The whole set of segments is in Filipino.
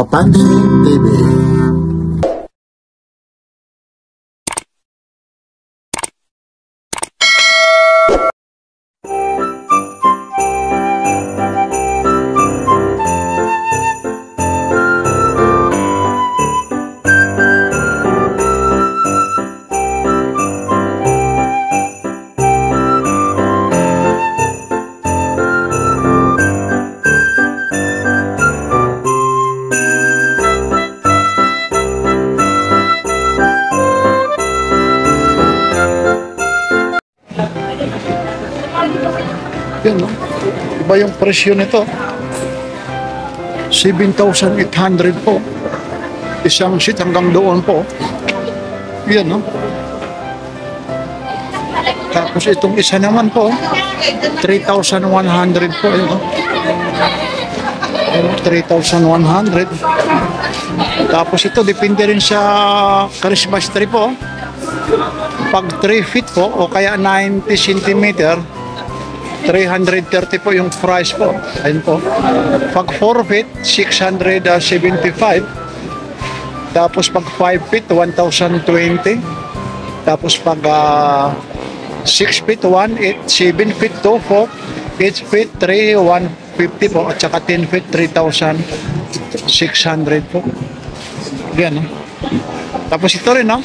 Kapansin TV. Yan, no? Iba yung presyo nito. 7,800 po. Isang sheet hanggang doon po. Yan, no? Tapos itong isa naman po, 3,100 po. Yan, no? 3,100. Tapos ito, depende rin sa Christmas tree po. Pag 3 feet po, o kaya 90 centimeter, 330 po yung price po. Ayun po. Pag 4 feet, 675. Tapos pag 5 feet, 1,020. Tapos pag 6 feet, 1,800. 7 feet, 2,400. 8 feet, 3,150 po. At saka 10 feet, 3,600 po. Yan, no? Tapos ito rin, no?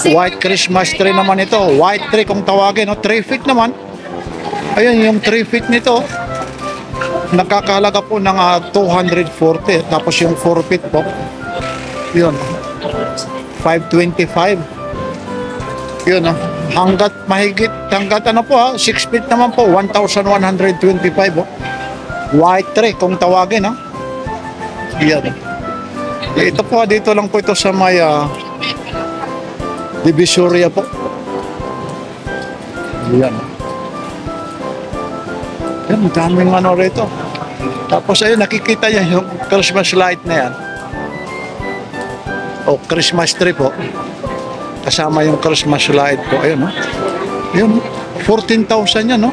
White Christmas tree naman ito. White tree kung tawagin, no? 3 feet naman. Ayun, yung 3 feet nito nakakahalaga po ng 240. Tapos yung 4 feet po, yun, 525. Yun, no? Hanggat mahigit, hanggat ano po, 6 feet naman po, 1,125 po. White tree kung tawagin, no? Yan. Ito po, dito lang po ito sa may Divisoria po. Yan. Yan, daming ano rito. Tapos ayun, nakikita niya yung Christmas light na yan. O, Christmas tree po. Kasama yung Christmas light po. Ayun, no? Yun, 14,000 yan, no?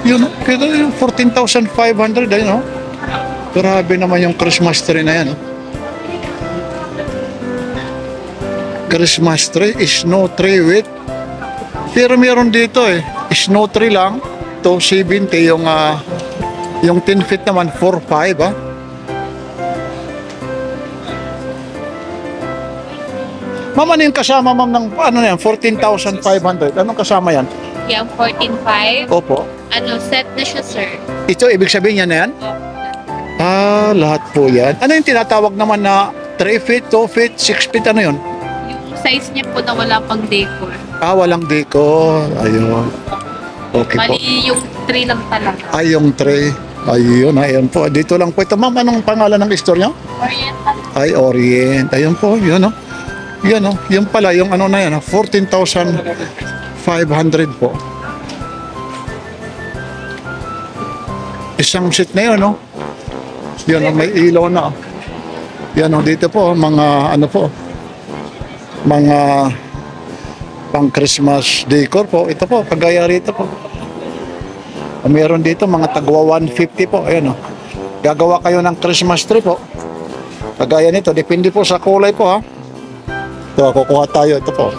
Yun, kita yung 14,500, ayun, no? Grabe naman yung Christmas tree na yan, no? Christmas tree, snow tree with, pero meron dito snow tree lang, 270, yung 10 feet naman, 4,500, Ma'am, ano yung kasama, ma'am, ng, ano yan, 14,500, anong kasama yan? Yung 14,500. Opo. Ano, set na siya, sir. Ito, ibig sabihin yan na yan? Lahat po yan. Ano yung tinatawag naman na 3 feet, 2 feet, 6 feet, ano yun? Size niya po na wala pang decor. Walang decor. Ayun. Okay po. Mali yung tray lang talaga. Yung tray. Ayun, ayun po. Dito lang po ito. Ma'am, anong pangalan ng store niyo? Oriental. Orient. Ayun po, yun, no? Yan, no? Yung pala, yung ano na yan, 14,500 po. Isang sheet na yun, no? Yan, no? May ilaw na. Yan, no? Dito po, mga, ano po, mga pang Christmas decor po. Ito po, kagaya rito po. Meron dito mga tagwa 150 po. Ayan, o. Gagawa kayo ng Christmas tree po. Kagaya nito, depende po sa kulay po, ha. Ito, kukuha tayo. Ito po.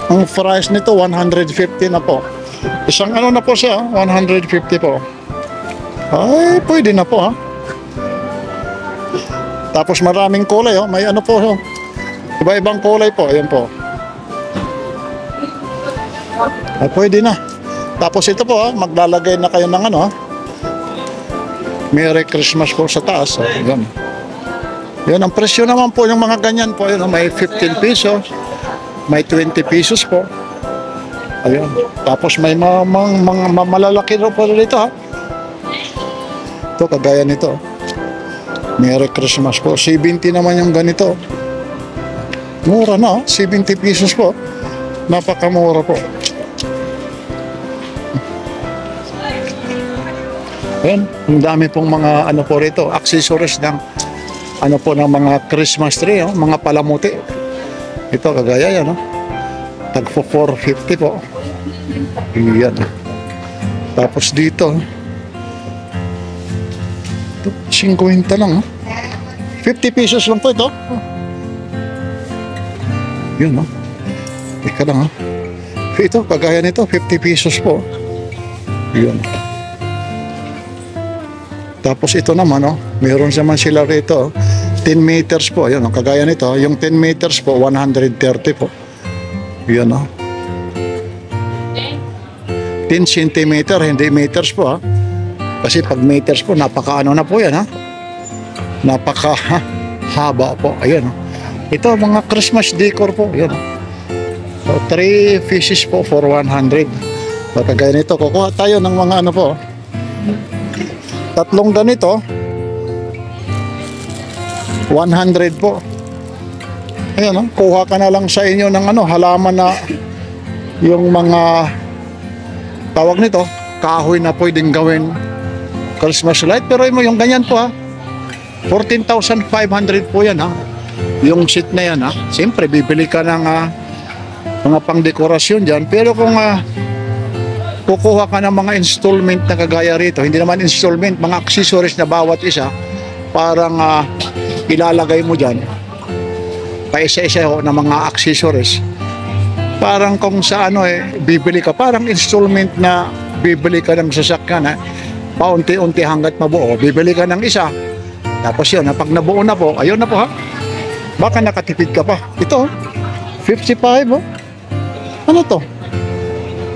Ang price nito, 150 na po. Isang ano na po siya, 150 po. Ay, pwede na po, ha. Tapos maraming kulay, oh. May ano po, oh. Iba-ibang kulay po. Ayan po. Ay, pwede na. Tapos ito po, maglalagay na kayo ng ano. Merry Christmas po sa taas. Ayan. Yan, ang presyo naman po yung mga ganyan po. Ayan, may 15 pesos. May 20 pesos po. Ayan. Tapos may mga malalaki po dito, ha. Ito, kagaya nito. Merry Christmas po. 70 naman yung ganito. Mura na, 70 pesos po. Napakamura po. Ayan, ang dami pong mga ano po rito, accessories ng ano po ng mga Christmas tree, mga palamuti. Ito, kagaya yan, tag 450 po. Yan. Tapos dito, 50 lang, oh. 50 pesos lang po ito. Oh. Yun, oh. Ika lang, oh. Ito, kagaya nito, 50 pesos po. Yun. Tapos ito naman, oh, meron naman sila rito, oh. 10 meters po, yun, oh. Kagaya nito, yung 10 meters po, 130 po. Yun, oh. 10 centimeter, hindi meters po, ha. Kasi pag meters po, napaka-ano na po yan, ha. Napaka-haba po. Ayan, oh. Ito, mga Christmas decor po. Ayan, oh. So, 3 pieces po for 100. So, kagaya nito, kukuha tayo ng mga ano po. Tatlong ganito, 100 po. Ayan, oh. Kuha ka na lang sa inyo ng ano, halaman na yung mga tawag nito, kahoy na pwedeng gawin Christmas light. Pero yung ganyan po, ha, 14,500 po yan, ha. Yung seat na yan, ha. Siyempre, bibili ka ng mga pang-dekorasyon dyan. Pero kung kukuha ka ng mga installment na kagaya rito, hindi naman installment, mga accessories na bawat isa, parang ilalagay mo dyan, paisa-isa ho ng mga accessories. Parang kung sa ano bibili ka, parang installment na bibili ka ng sasakyan, paunti-unti hanggat mabuo. Bibili ka ng isa, tapos yun, pag nabuo na po, ayun na po, ha. Baka nakatipid ka pa. Ito, 55, oh. Ano to?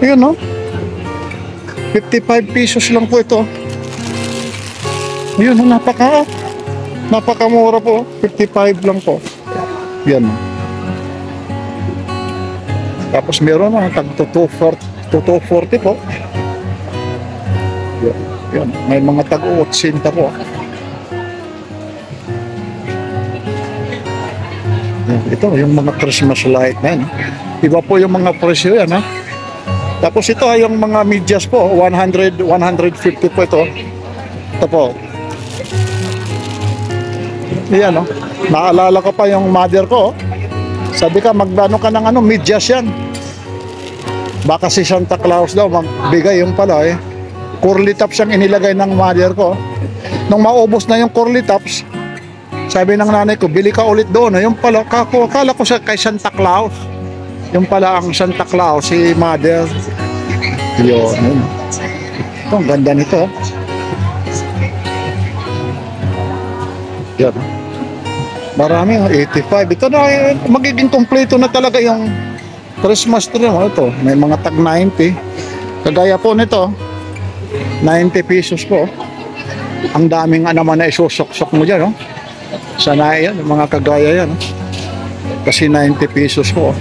Ayun, no? 55 pesos lang po ito. Ayun, napakamura po. 55 lang po. Yan. Tapos meron na, tag 240 po. Yan. Yan. May mga tag-80 po. Yan. Ito, yung mga Christmas light na yan. Iba po yung mga presyo yan, ha. Tapos ito ay yung mga medyas po, 100, 150 po ito. Ito po. Yan, oh. Naalala ko pa yung mother ko, oh. Sabi ka, magbano ka ng ano, medyas yan. Baka si Santa Claus daw magbigay, yung pala, curly tops ang inilagay ng mother ko. Nung maubos na yung curly tops, sabi ng nanay ko, bili ka ulit doon. Yung pala, akala ko kay Santa Claus. Yung pala ang Santa Claus, si mother. Yun. Ito, ang ganda nito. Yan. Marami, 85. Ito na, magiging kompleto na talaga yung Christmas tree. Ito, may mga tag 90. Kagaya po nito, 90 pesos po. Ang daming naman na isusok-sok mo dyan, no? Sana yan, mga kagaya yan. No? Kasi 90 pesos po.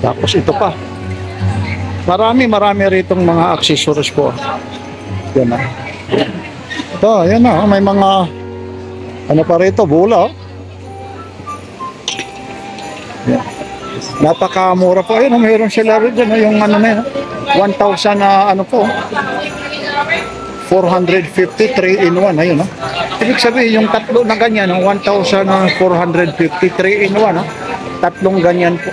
Tapos ito pa. Marami ritong mga accessories po. Yan na. Ito, yan na. May mga ano pa rito, bula. Yan. Napakamura po. Ayun, mayroon sila rin dyan. Yung ano na yun. 1,000 na ano po. 450, 3 in 1. Ayun, no? Ibig sabihin, yung tatlo na ganyan, 1,450, 3 in 1. No? Tatlong ganyan po.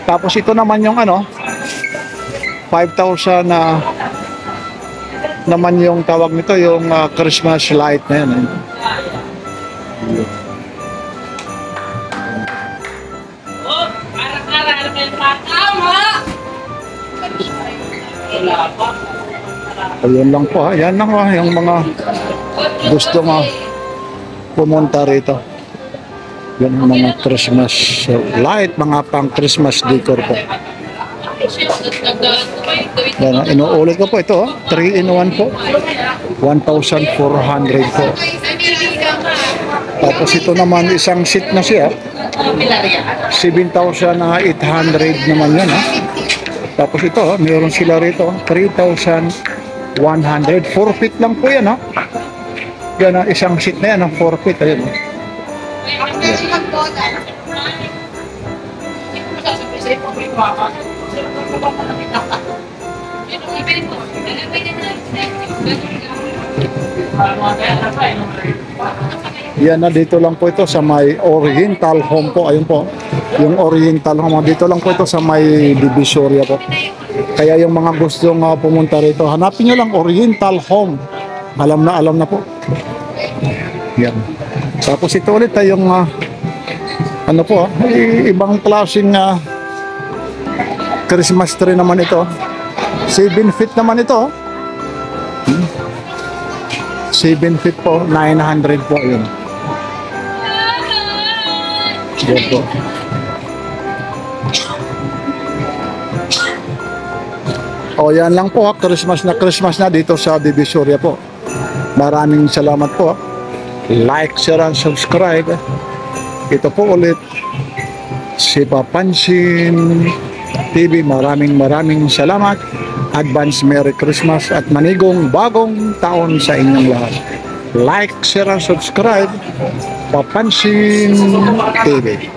Tapos ito naman yung ano, 5,000 na naman yung tawag nito, yung Christmas light na yan. Ayun lang po, ha. Yan lang ha, yung mga gusto mo pumunta rito. Yan ang mga Christmas light, mga pang Christmas decor po. Yan, inuulit ko po ito, 3 in 1 po. 1,400 po. Tapos ito naman isang seat na siya. 7,800 naman yan, ha. Tapos ito, mayroon sila rito, 3,100. 4 feet lang po yan, ha. Yan, isang seat na yan, 4 feet. Ayan, ha. Yan na, dito lang po ito sa may Oriental Home po. Ayun po, yung Oriental Home. Dito lang po ito sa may Divisoria po. Kaya yung mga gustong pumunta rito, hanapin nyo lang Oriental Home. Alam na po. Yan. Tapos ito ulit ay yung ano po, ibang klaseng Christmas tree naman ito. 7 feet naman ito. 7 feet po, 900 po yun. Yan po. O yan lang po, Christmas na dito sa Divisoria po. Maraming salamat po. Like, share, and subscribe. Ito po ulit si Papansin TV. Maraming salamat. Advance Merry Christmas at manigong bagong taon sa inyong lahat. Like, share, and subscribe. Papansin TV.